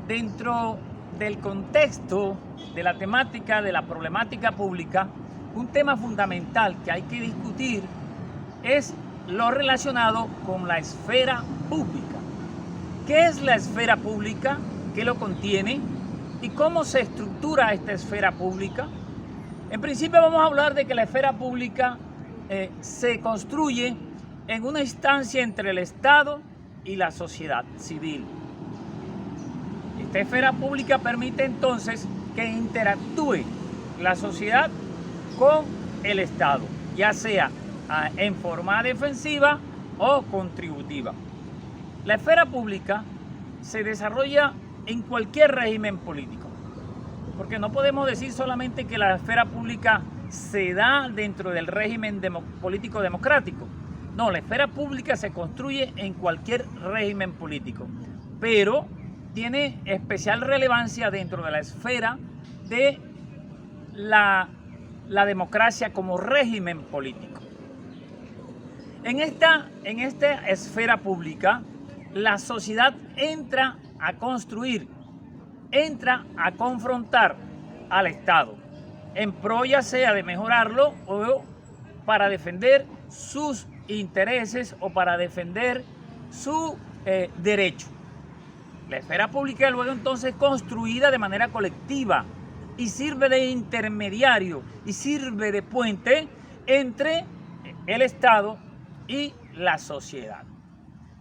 dentro del contexto de la temática de la problemática pública, un tema fundamental que hay que discutir es lo relacionado con la esfera pública. ¿Qué es la esfera pública? ¿Qué lo contiene? ¿Y cómo se estructura esta esfera pública? En principio vamos a hablar de que la esfera pública se construye en una instancia entre el Estado y la sociedad civil. Esta esfera pública permite entonces que interactúe la sociedad con el Estado, ya sea en forma defensiva o contributiva. La esfera pública se desarrolla en cualquier régimen político, porque no podemos decir solamente que la esfera pública se da dentro del régimen político democrático. No, la esfera pública se construye en cualquier régimen político, pero tiene especial relevancia dentro de la esfera de la democracia como régimen político. En esta esfera pública, la sociedad entra a construir, entra a confrontar al Estado, en pro ya sea de mejorarlo o para defender sus intereses o para defender su derecho. La esfera pública luego entonces construida de manera colectiva y sirve de intermediario y sirve de puente entre el Estado y la sociedad.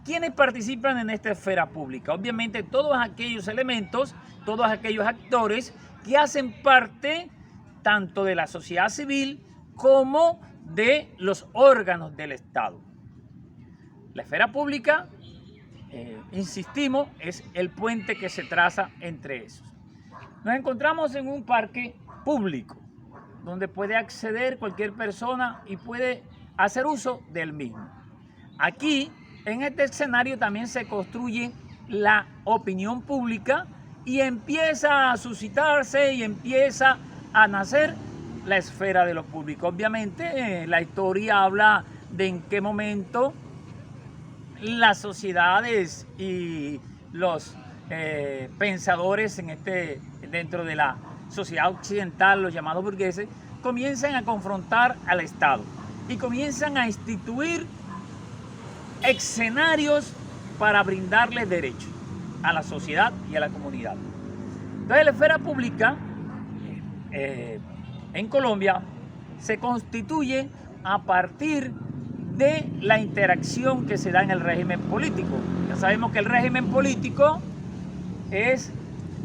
¿Quiénes participan en esta esfera pública? Obviamente todos aquellos elementos, todos aquellos actores que hacen parte tanto de la sociedad civil como de los órganos del Estado. La esfera pública, insistimos, es el puente que se traza entre esos. Nos encontramos en un parque público donde puede acceder cualquier persona y puede hacer uso del mismo. Aquí, en este escenario, también se construye la opinión pública y empieza a suscitarse y empieza a nacer la esfera de lo público. Obviamente, la historia habla de en qué momento las sociedades y los pensadores dentro de la sociedad occidental, los llamados burgueses, comienzan a confrontar al Estado y comienzan a instituir escenarios para brindarle derechos a la sociedad y a la comunidad. Entonces la esfera pública en Colombia se constituye a partir de la interacción que se da en el régimen político. Ya sabemos que el régimen político es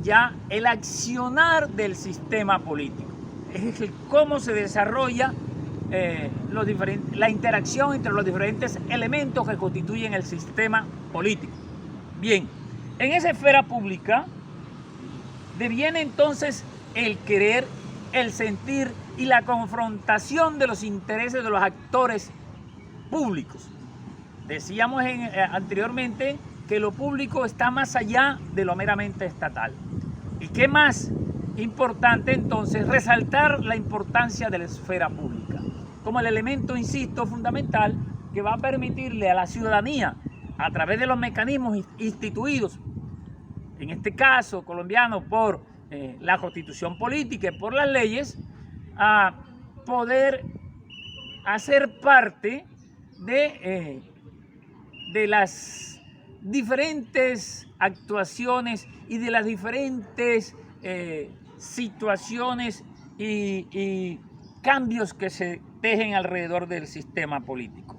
ya el accionar del sistema político, es cómo se desarrolla la interacción entre los diferentes elementos que constituyen el sistema político. Bien, en esa esfera pública deviene entonces el querer, el sentir y la confrontación de los intereses de los actores públicos. Decíamos anteriormente que lo público está más allá de lo meramente estatal. ¿Y qué más importante entonces? Resaltar la importancia de la esfera pública como el elemento, insisto, fundamental que va a permitirle a la ciudadanía, a través de los mecanismos instituidos, en este caso colombiano por la Constitución política y por las leyes, a poder hacer parte de las diferentes actuaciones y de las diferentes situaciones y cambios que se tejen alrededor del sistema político.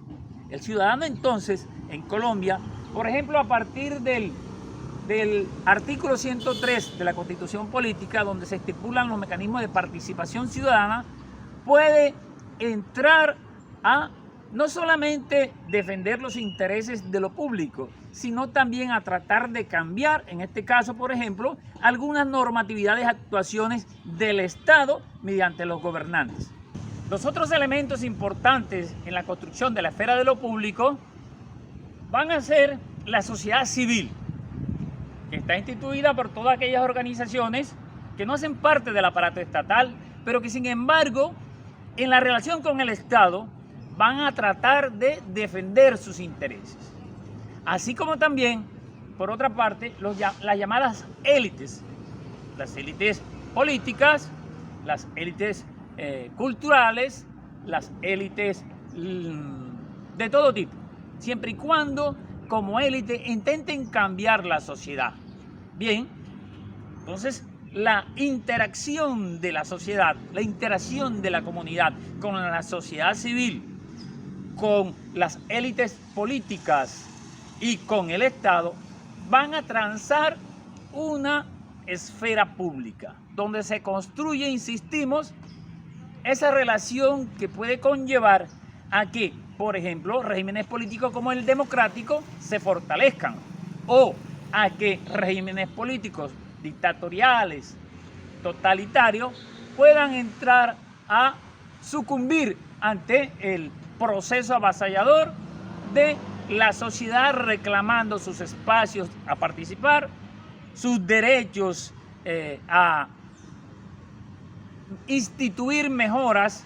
El ciudadano entonces en Colombia, por ejemplo, a partir del artículo 103 de la Constitución política, donde se estipulan los mecanismos de participación ciudadana, puede entrar a no solamente defender los intereses de lo público, sino también a tratar de cambiar, en este caso, por ejemplo, algunas normatividades, actuaciones del Estado mediante los gobernantes. Los otros elementos importantes en la construcción de la esfera de lo público van a ser la sociedad civil, que está instituida por todas aquellas organizaciones que no hacen parte del aparato estatal, pero que sin embargo, en la relación con el Estado, van a tratar de defender sus intereses. Así como también por otra parte, las llamadas élites, las élites políticas, las élites culturales, las élites de todo tipo, siempre y cuando como élite intenten cambiar la sociedad. Bien, entonces la interacción de la sociedad, la interacción de la comunidad con la sociedad civil, con las élites políticas y con el Estado, van a transar una esfera pública, donde se construye, insistimos, esa relación que puede conllevar a que, por ejemplo, regímenes políticos como el democrático se fortalezcan, o a que regímenes políticos dictatoriales, totalitarios, puedan entrar a sucumbir ante el proceso avasallador de la sociedad reclamando sus espacios a participar, sus derechos a instituir mejoras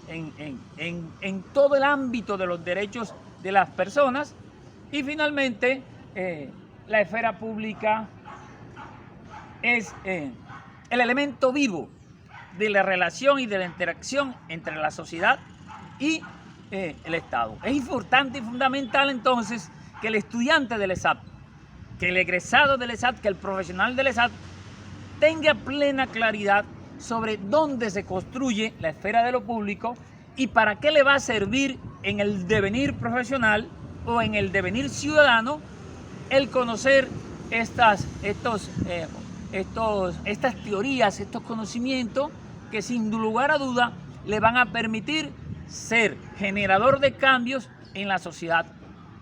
en todo el ámbito de los derechos de las personas, y finalmente la esfera pública es el elemento vivo de la relación y de la interacción entre la sociedad y el Estado. Es importante y fundamental entonces que el estudiante del ESAT, que el egresado del ESAT, que el profesional del ESAT tenga plena claridad sobre dónde se construye la esfera de lo público y para qué le va a servir en el devenir profesional o en el devenir ciudadano el conocer estas teorías, estos conocimientos que sin lugar a duda le van a permitir ser generador de cambios en la sociedad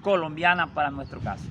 colombiana para nuestro caso.